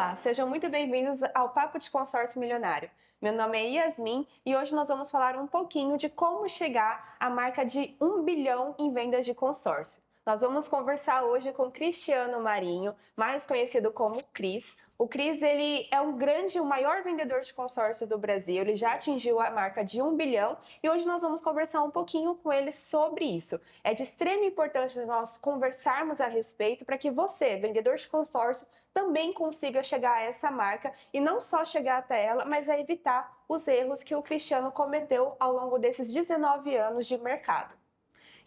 Olá, sejam muito bem-vindos ao Papo de Consórcio Milionário. Meu nome é Yasmin e hoje nós vamos falar um pouquinho de como chegar à marca de 1 bilhão em vendas de consórcio. Nós vamos conversar hoje com Cristiano Marinho, mais conhecido como Cris. O Cris, ele é o maior vendedor de consórcio do Brasil, ele já atingiu a marca de 1 bilhão e hoje nós vamos conversar um pouquinho com ele sobre isso. É de extrema importância nós conversarmos a respeito para que você, vendedor de consórcio, também consiga chegar a essa marca e não só chegar até ela, mas a evitar os erros que o Cristiano cometeu ao longo desses 19 anos de mercado.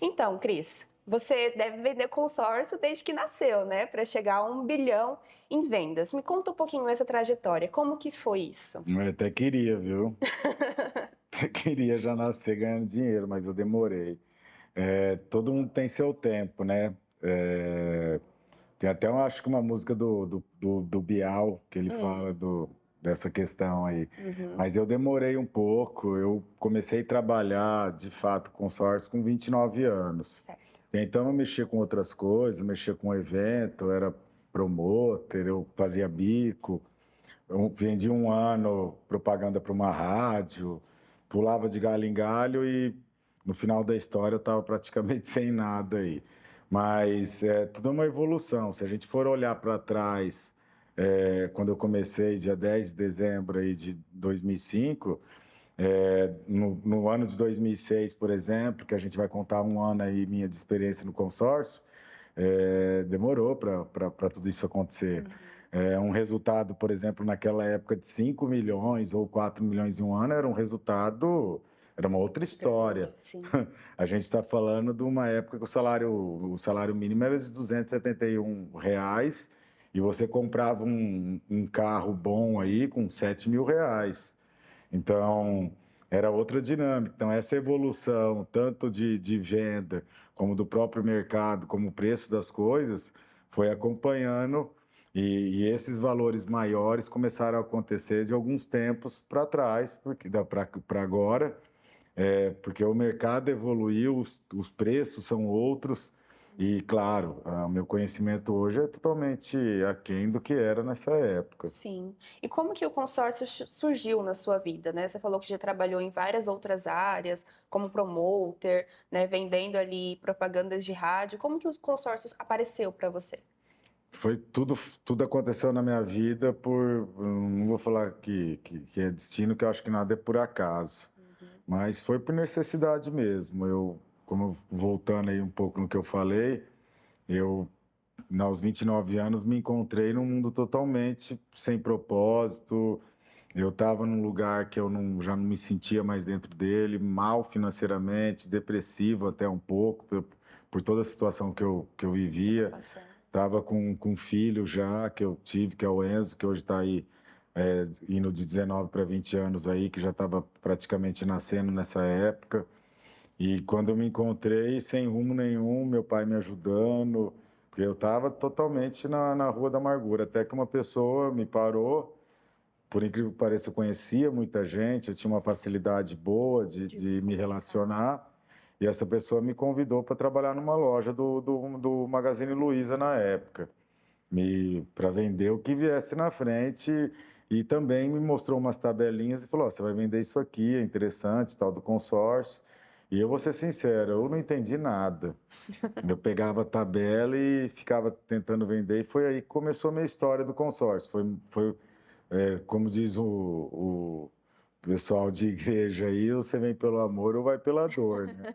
Então, Cris, você deve vender consórcio desde que nasceu, né? Para chegar a 1 bilhão em vendas. Me conta um pouquinho essa trajetória. Como que foi isso? Eu até queria, viu? Até queria já nascer ganhando dinheiro, mas eu demorei. Todo mundo tem seu tempo, né? Tem até, eu acho que uma música do Bial, que ele fala dessa questão aí. Uhum, Mas eu demorei um pouco, eu comecei a trabalhar, de fato, com consórcio com 29 anos. certo. Então eu mexia com outras coisas, mexia com evento, eu era promotor, eu fazia bico. Eu vendi um ano propaganda para uma rádio, pulava de galho em galho e no final da história eu estava praticamente sem nada aí. Mas é tudo uma evolução. Se a gente for olhar para trás, quando eu comecei, dia 10 de dezembro aí de 2005, no ano de 2006, por exemplo, que a gente vai contar um ano aí minha de experiência no consórcio, demorou para tudo isso acontecer. Uhum. Um resultado, por exemplo, naquela época de 5 milhões ou 4 milhões em um ano, era um resultado, era uma outra história. Grande, sim. A gente está falando de uma época que o salário mínimo era de R$ 271 e você comprava um carro bom aí com R$ 7.000. Então, era outra dinâmica. Então, essa evolução, tanto de venda, como do próprio mercado, como o preço das coisas, foi acompanhando, e esses valores maiores começaram a acontecer de alguns tempos para trás, porque para agora, porque o mercado evoluiu, os preços são outros, e claro, o meu conhecimento hoje é totalmente aquém do que era nessa época. Sim. E como que o consórcio surgiu na sua vida, né? Você falou que já trabalhou em várias outras áreas, como promoter, né, vendendo ali propagandas de rádio. Como que o consórcio apareceu para você? Foi tudo aconteceu na minha vida não vou falar que é destino, que eu acho que nada é por acaso, Uhum. mas foi por necessidade mesmo. Voltando aí um pouco no que eu falei, eu, aos 29 anos, me encontrei num mundo totalmente sem propósito. Eu estava num lugar que já não me sentia mais dentro dele, mal financeiramente, depressivo até um pouco, por toda a situação que eu Tava vivia. passando. Estava com um filho já, que eu tive, que é o Enzo, que hoje está aí indo de 19 para 20 anos aí, que já estava praticamente nascendo nessa época. E quando eu me encontrei sem rumo nenhum, meu pai me ajudando, porque eu estava totalmente na rua da amargura, até que uma pessoa me parou. Por incrível que pareça, eu conhecia muita gente, eu tinha uma facilidade boa De de se me comunicar. relacionar, e essa pessoa me convidou para trabalhar numa loja do Magazine Luiza na época, para vender o que viesse na frente, e também me mostrou umas tabelinhas e falou: "Ó, você vai vender isso aqui, é interessante, tal, do consórcio." E eu vou ser sincero, eu não entendi nada. Eu pegava a tabela e ficava tentando vender, e foi aí que começou a minha história do consórcio. Como diz o pessoal de igreja aí, você vem pelo amor ou vai pela dor, né?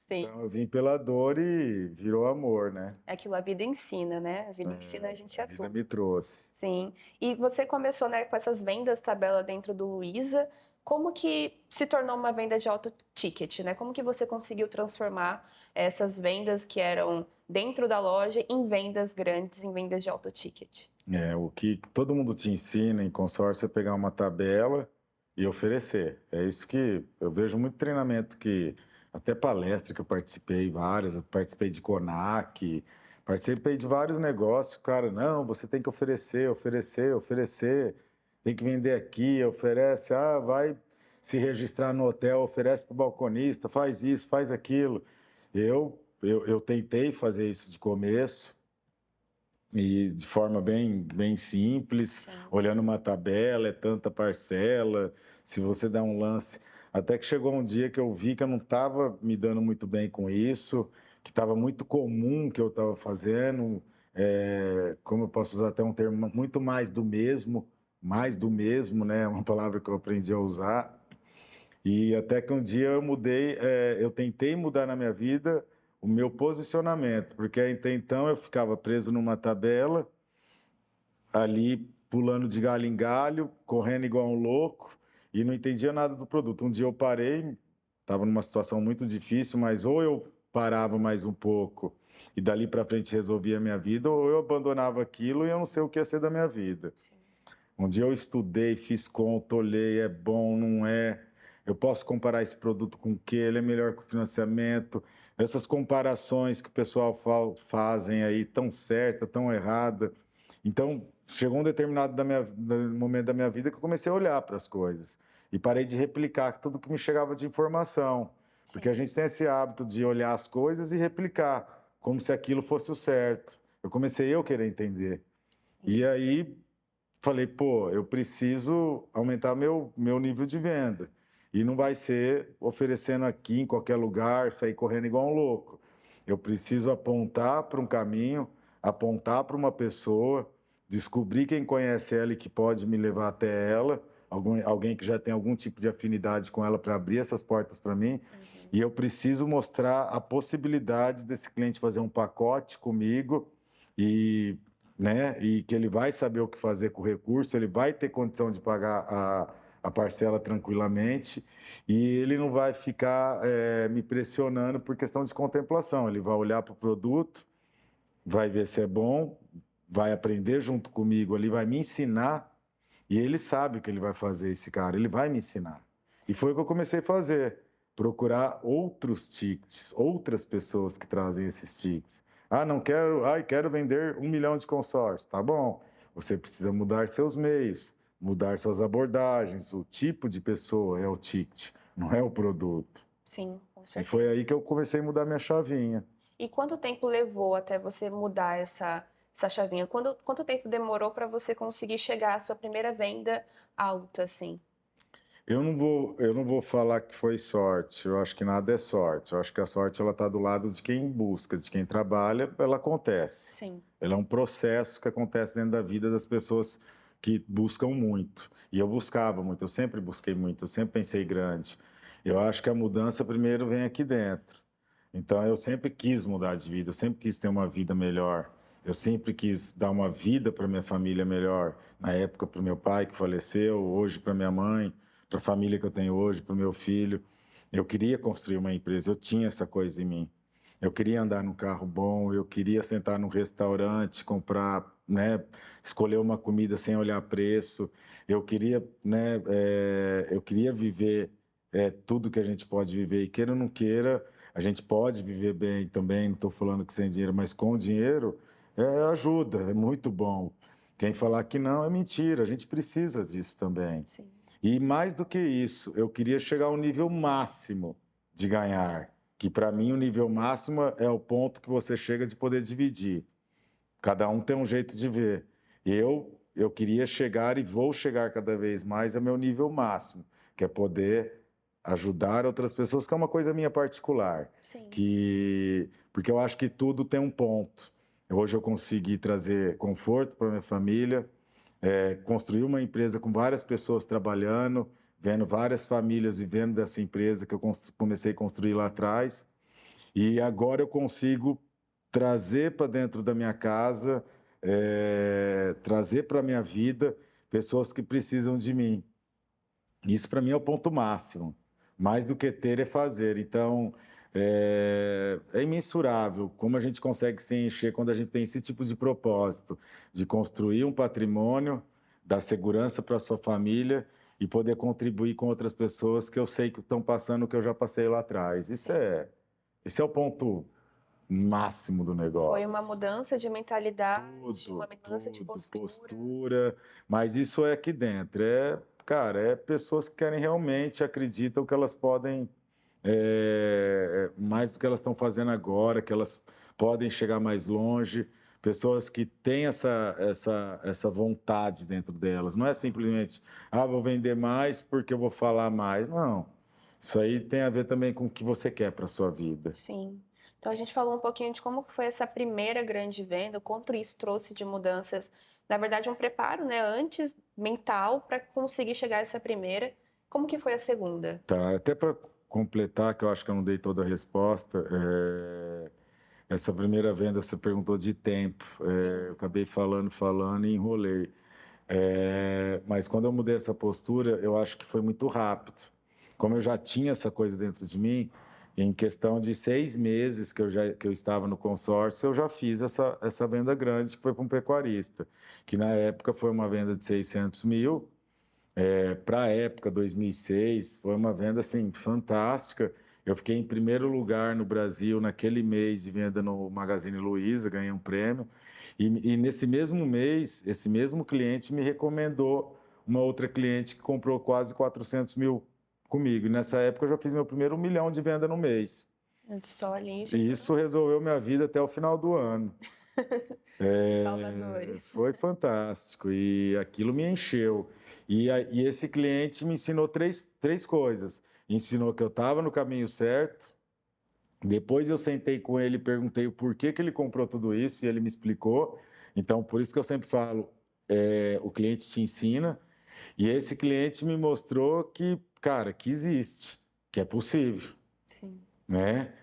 Sim. Então eu vim pela dor e virou amor, né? É aquilo a vida ensina, né? A vida ensina a gente A a vida tudo. me trouxe. Sim. E você começou, né, com essas vendas tabela dentro do Luiza. Como que se tornou uma venda de alto ticket, né? Como que você conseguiu transformar essas vendas que eram dentro da loja em vendas grandes, em vendas de alto ticket? O que todo mundo te ensina em consórcio é pegar uma tabela e oferecer. É isso que eu vejo muito treinamento, que até palestra que eu participei, várias, eu participei de CONAC, participei de vários negócios. Cara, não, você tem que oferecer, oferecer, oferecer, tem que vender aqui, oferece, vai se registrar no hotel, oferece para o balconista, faz isso, faz aquilo. Eu tentei fazer isso de começo, e de forma bem simples, Sim. olhando uma tabela, é tanta parcela, se você dá um lance. Até que chegou um dia que eu vi que eu não estava me dando muito bem com isso, que estava muito comum o que eu estava fazendo, como eu posso usar até um termo, muito mais do mesmo, né? Uma palavra que eu aprendi a usar. E até que um dia eu mudei, eu tentei mudar na minha vida o meu posicionamento, porque até então eu ficava preso numa tabela, ali pulando de galho em galho, correndo igual um louco e não entendia nada do produto. Um dia eu parei, estava numa situação muito difícil, mas ou eu parava mais um pouco e dali para frente resolvia a minha vida, ou eu abandonava aquilo e eu não sei o que ia ser da minha vida. Sim. Um dia eu estudei, fiz conta, olhei, é bom, não é. Eu posso comparar esse produto com o quê? Ele é melhor que o financiamento. Essas comparações que o pessoal fazem aí, tão certa, tão errada. Então, chegou um determinado momento da minha vida que eu comecei a olhar para as coisas e parei de replicar tudo que me chegava de informação. Porque a Sim. gente tem esse hábito de olhar as coisas e replicar, como se aquilo fosse o certo. Eu comecei a querer entender. Sim. E aí falei, pô, eu preciso aumentar meu nível de venda. E não vai ser oferecendo aqui em qualquer lugar, sair correndo igual um louco. Eu preciso apontar para um caminho, apontar para uma pessoa, descobrir quem conhece ela e que pode me levar até ela, alguém que já tem algum tipo de afinidade com ela para abrir essas portas para mim. Uhum. E eu preciso mostrar a possibilidade desse cliente fazer um pacote comigo e, né, e que ele vai saber o que fazer com o recurso, ele vai ter condição de pagar a parcela tranquilamente e ele não vai ficar me pressionando por questão de contemplação. Ele vai olhar para o produto, vai ver se é bom, vai aprender junto comigo ali, vai me ensinar e ele sabe o que ele vai fazer, esse cara, ele vai me ensinar. E Sim. foi o que eu comecei a fazer, procurar outros tickets, outras pessoas que trazem esses tickets. Ah, não quero, quero vender 1 milhão de consórcios. Tá bom, você precisa mudar seus meios, mudar suas abordagens, o tipo de pessoa é o ticket, não é o produto. Sim, com E foi certeza. aí que eu comecei a mudar minha chavinha. E quanto tempo levou até você mudar essa chavinha? Quanto tempo demorou para você conseguir chegar à sua primeira venda alta, assim? Eu não vou falar que foi sorte. Eu acho que nada é sorte. Eu acho que a sorte ela está do lado de quem busca, de quem trabalha, ela acontece. Sim. Ela é um processo que acontece dentro da vida das pessoas que buscam muito. E eu buscava muito, eu sempre busquei muito, eu sempre pensei grande. Eu acho que a mudança primeiro vem aqui dentro. Então eu sempre quis mudar de vida, eu sempre quis ter uma vida melhor. Eu sempre quis dar uma vida para minha família melhor. Na época para o meu pai que faleceu, hoje para minha mãe, para a família que eu tenho hoje, para o meu filho. Eu queria construir uma empresa, eu tinha essa coisa em mim. Eu queria andar num carro bom, eu queria sentar num restaurante, comprar, né, escolher uma comida sem olhar preço. Eu queria, né, eu queria viver tudo que a gente pode viver e queira ou não queira, a gente pode viver bem também. Não estou falando que sem dinheiro, mas com dinheiro ajuda, é muito bom. Quem falar que não é mentira, a gente precisa disso também. Sim. E mais do que isso, eu queria chegar ao nível máximo de ganhar, que para mim o nível máximo é o ponto que você chega de poder dividir. Cada um tem um jeito de ver. Eu queria chegar e vou chegar cada vez mais ao meu nível máximo, que é poder ajudar outras pessoas, que é uma coisa minha particular, Sim. porque eu acho que tudo tem um ponto. Hoje eu consegui trazer conforto para minha família, construir uma empresa com várias pessoas trabalhando, vendo várias famílias vivendo dessa empresa que eu comecei a construir lá atrás. E agora eu consigo trazer para dentro da minha casa, trazer para a minha vida pessoas que precisam de mim. Isso para mim é o ponto máximo. Mais do que ter é fazer. Então, é imensurável como a gente consegue se encher quando a gente tem esse tipo de propósito, de construir um patrimônio, dar segurança para a sua família e poder contribuir com outras pessoas que eu sei que estão passando o que eu já passei lá atrás. Sim. Esse é o ponto máximo do Foi uma negócio. mudança de mentalidade, uma Tudo, mudança de tudo, postura. postura, mas isso é aqui dentro. Cara, pessoas que querem realmente, acreditam que elas podem, mais do que elas estão fazendo agora, que elas podem chegar mais longe, pessoas que têm essa vontade dentro delas. Não é simplesmente, vou vender mais porque eu vou falar mais. Não. Isso aí tem a ver também com o que você quer para a sua vida. Sim. Então a gente falou um pouquinho de como que foi essa primeira grande venda, o quanto isso trouxe de mudanças, na verdade um preparo, né, antes mental para conseguir chegar a essa primeira. Como que foi a segunda? Tá, até para completar, que eu acho que eu não dei toda a resposta, essa primeira venda você perguntou de tempo. Eu acabei falando e enrolei. Mas quando eu mudei essa postura, eu acho que foi muito rápido. Como eu já tinha essa coisa dentro de mim, em questão de 6 meses que eu estava no consórcio, eu já fiz essa venda grande, que foi para um pecuarista, que na época foi uma venda de 600 mil. Para a época, 2006, foi uma venda assim, fantástica. Eu fiquei em primeiro lugar no Brasil naquele mês de venda no Magazine Luiza, ganhei um prêmio. E nesse mesmo mês, esse mesmo cliente me recomendou uma outra cliente que comprou quase 400 mil comigo. E nessa época eu já fiz meu primeiro 1 milhão de venda no mês. Só ali, E isso resolveu minha vida até o final do ano. Salvador. Foi fantástico e aquilo me encheu. E esse cliente me ensinou três coisas. Ensinou que eu estava no caminho certo. Depois eu sentei com ele e perguntei o porquê que ele comprou tudo isso e ele me explicou. Então, por isso que eu sempre falo, o cliente te ensina. E esse cliente me mostrou que, cara, que existe, que é possível, Sim. né?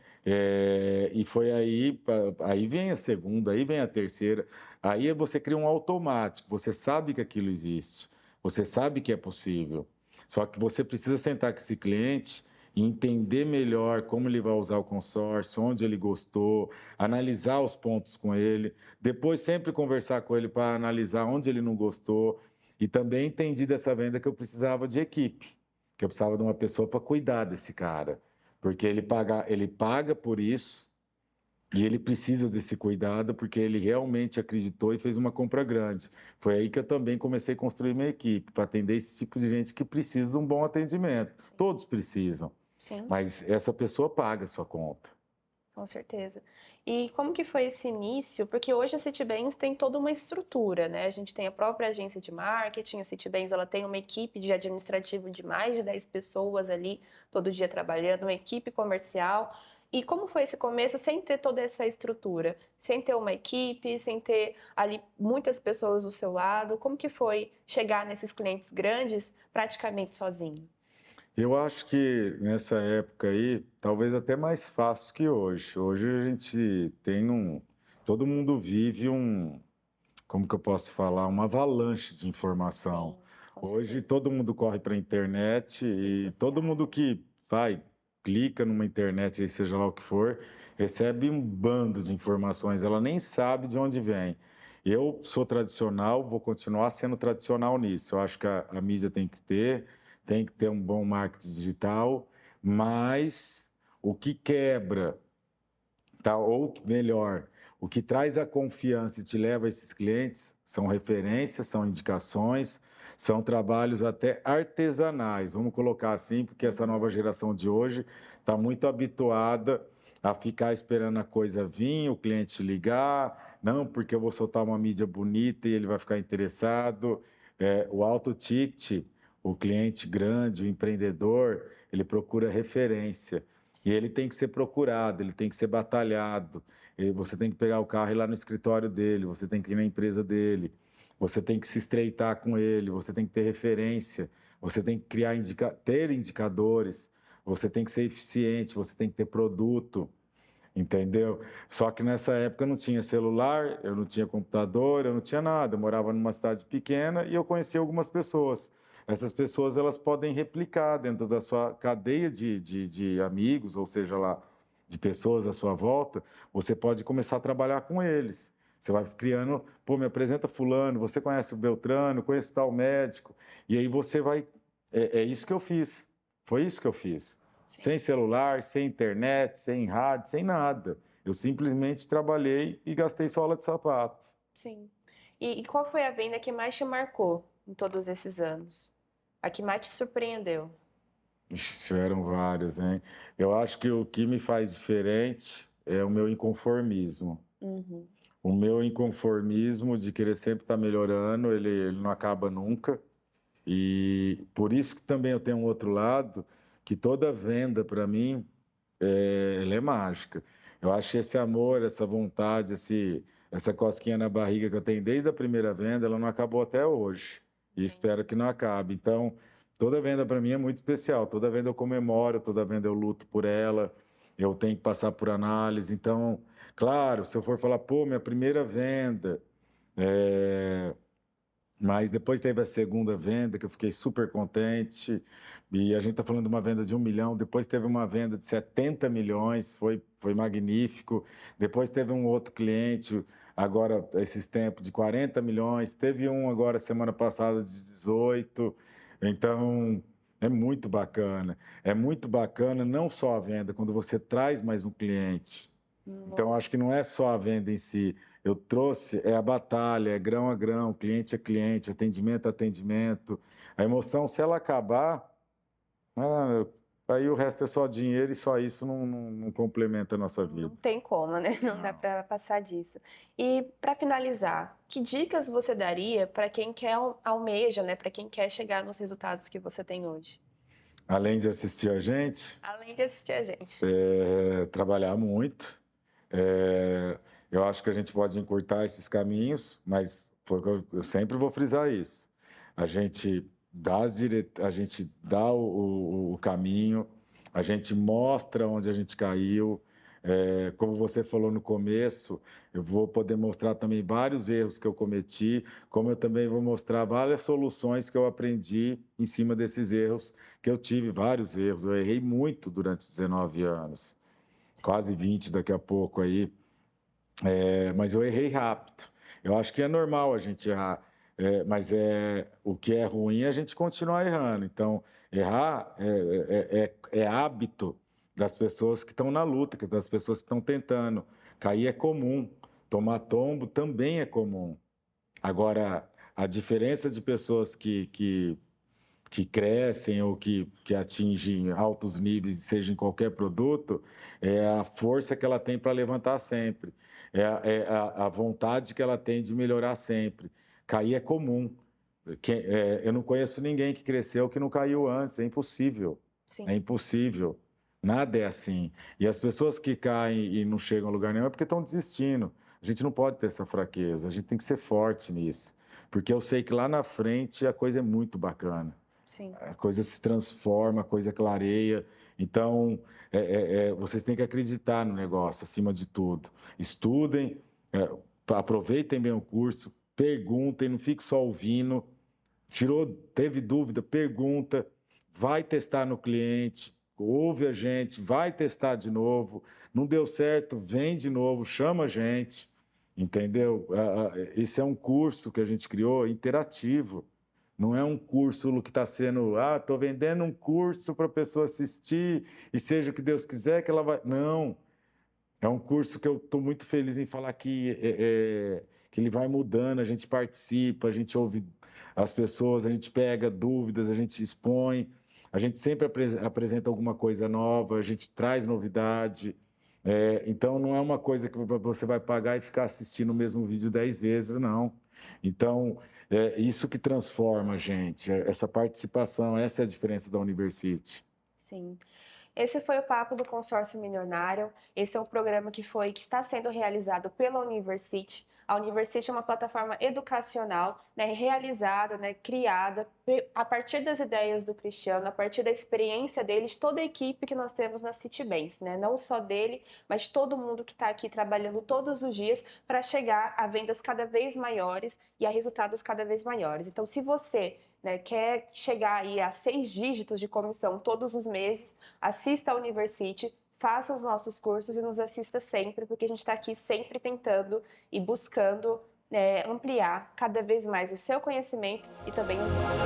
E foi aí vem a segunda, aí vem a terceira, aí você cria um automático, você sabe que aquilo existe, você sabe que é possível, só que você precisa sentar com esse cliente e entender melhor como ele vai usar o consórcio, onde ele gostou, analisar os pontos com ele, depois sempre conversar com ele para analisar onde ele não gostou, e também entendi dessa venda que eu precisava de equipe, que eu precisava de uma pessoa para cuidar desse cara. Porque ele paga por isso e ele precisa desse cuidado porque ele realmente acreditou e fez uma compra grande. Foi aí que eu também comecei a construir minha equipe, para atender esse tipo de gente que precisa de um bom atendimento. Todos precisam, Sim, mas essa pessoa paga a sua conta. com certeza. E como que foi esse início? Porque hoje a Citibens tem toda uma estrutura, né? A gente tem a própria agência de marketing, a Citibens ela tem uma equipe de administrativo de mais de 10 pessoas ali, todo dia trabalhando, uma equipe comercial. E como foi esse começo sem ter toda essa estrutura? Sem ter uma equipe, sem ter ali muitas pessoas do seu lado? Como que foi chegar nesses clientes grandes praticamente sozinho? Eu acho que nessa época aí, talvez até mais fácil que hoje. Hoje a gente tem todo mundo vive como que eu posso falar, uma avalanche de informação. Sim, com Hoje certeza. todo mundo corre para a internet As redes e todo mundo sociais. que vai, clica numa internet, aí seja lá o que for, recebe um bando de informações, ela nem sabe de onde vem. Eu sou tradicional, vou continuar sendo tradicional nisso. Eu acho que a mídia tem que ter um bom marketing digital, mas o que quebra, tá? Ou melhor, o que traz a confiança e te leva a esses clientes são referências, são indicações, são trabalhos até artesanais, vamos colocar assim, porque essa nova geração de hoje está muito habituada a ficar esperando a coisa vir, o cliente ligar, não, porque eu vou soltar uma mídia bonita e ele vai ficar interessado. O alto ticket, o cliente grande, o empreendedor, ele procura referência. E ele tem que ser procurado, ele tem que ser batalhado. Você tem que pegar o carro e ir lá no escritório dele, você tem que ir na empresa dele, você tem que se estreitar com ele, você tem que ter referência, você tem que ter indicadores, você tem que ser eficiente, você tem que ter produto, entendeu? Só que nessa época eu não tinha celular, eu não tinha computador, eu não tinha nada. Eu morava numa cidade pequena e eu conhecia algumas pessoas. Essas pessoas elas podem replicar dentro da sua cadeia de amigos, ou seja lá, de pessoas à sua volta. Você pode começar a trabalhar com eles. Você vai criando, pô, me apresenta fulano, você conhece o Beltrano, conhece tal médico. E aí você vai. É isso que eu fiz. Foi isso que eu fiz. Sim, Sem celular, sem internet, sem rádio, sem nada. Eu simplesmente trabalhei e gastei sola de sapato. sim. E qual foi a venda que mais te marcou em todos esses anos? A que mais te surpreendeu? Ixi, tiveram várias, hein? Eu acho que o que me faz diferente é o meu inconformismo. Uhum. O meu inconformismo de querer sempre estar melhorando, ele não acaba nunca. E por isso que também eu tenho um outro lado, que toda venda para mim, ela é mágica. Eu acho que esse amor, essa vontade, essa cosquinha na barriga que eu tenho desde a primeira venda, ela não acabou até hoje. E espero que não acabe. Então, toda venda para mim é muito especial. Toda venda eu comemoro, toda venda eu luto por ela. Eu tenho que passar por análise. Então, claro, se eu for falar, pô, minha primeira venda, é, mas depois teve a segunda venda, que eu fiquei super contente. E a gente está falando de uma venda de 1 milhão. Depois teve uma venda de 70 milhões, foi magnífico. Depois teve um outro cliente, agora, esses tempos, de 40 milhões. Teve um agora, semana passada, de 18. Então, é muito bacana. É muito bacana não só a venda, quando você traz mais um cliente. Então, acho que não é só a venda em si. Eu trouxe, é a batalha, é grão a grão, cliente a cliente, atendimento a atendimento. A emoção, se ela acabar, ah, aí o resto é só dinheiro e só isso não complementa a nossa Não vida. tem como, né? Não dá Não. para passar disso. E para finalizar, que dicas você daria para quem quer almeja, né? Para quem quer chegar nos resultados que você tem hoje? Além de assistir a gente, Além de assistir a gente. trabalhar muito. É, eu acho que a gente pode encurtar esses caminhos, mas foi o que eu sempre vou frisar isso. A gente dá o caminho, a gente mostra onde a gente caiu. Como você falou no começo, eu vou poder mostrar também vários erros que eu cometi, como eu também vou mostrar várias soluções que eu aprendi em cima desses erros que eu tive, vários erros. Eu errei muito durante 19 anos, quase 20 daqui a pouco aí. Mas eu errei rápido. Eu acho que é normal a gente errar, mas o que é ruim é a gente continuar errando. Então, errar é hábito das pessoas que estão na luta, das pessoas que estão tentando. Cair é comum, tomar tombo também é comum. Agora, a diferença de pessoas que crescem ou que atingem altos níveis, seja em qualquer produto, é a força que ela tem para levantar sempre, a vontade que ela tem de melhorar sempre. Cair é comum. Eu não conheço ninguém que cresceu que não caiu antes, é impossível. Sim. É impossível. Nada é assim. E as pessoas que caem e não chegam a lugar nenhum é porque estão desistindo. A gente não pode ter essa fraqueza, a gente tem que ser forte nisso. Porque eu sei que lá na frente a coisa é muito bacana. Sim. A coisa se transforma, a coisa clareia. Então, vocês têm que acreditar no negócio, acima de tudo. Estudem, aproveitem bem o curso, perguntem, não fique só ouvindo. Teve dúvida, pergunta, vai testar no cliente, ouve a gente, vai testar de novo. Não deu certo, vem de novo, chama a gente, entendeu? Esse é um curso que a gente criou interativo. Não é um curso que está sendo, estou vendendo um curso para a pessoa assistir e seja o que Deus quiser que ela vai. Não, é um curso que eu estou muito feliz em falar que ele vai mudando, a gente participa, a gente ouve as pessoas, a gente pega dúvidas, a gente expõe, a gente sempre apresenta alguma coisa nova, a gente traz novidade. Então, não é uma coisa que você vai pagar e ficar assistindo o mesmo vídeo 10 vezes, não. Então, é isso que transforma a gente, essa participação, essa é a diferença da University. Sim. Esse foi o Papo do Consórcio Milionário. Esse é um programa que está sendo realizado pela University. A University é uma plataforma educacional, né, realizada, né, criada a partir das ideias do Cristiano, a partir da experiência dele, de toda a equipe que nós temos na Citibank, né? Não só dele, mas todo mundo que está aqui trabalhando todos os dias para chegar a vendas cada vez maiores e a resultados cada vez maiores. Então, se você, né, quer chegar aí a 6 dígitos de comissão todos os meses, assista a University, faça os nossos cursos e nos assista sempre, porque a gente está aqui sempre tentando e buscando ampliar cada vez mais o seu conhecimento e também os nossos.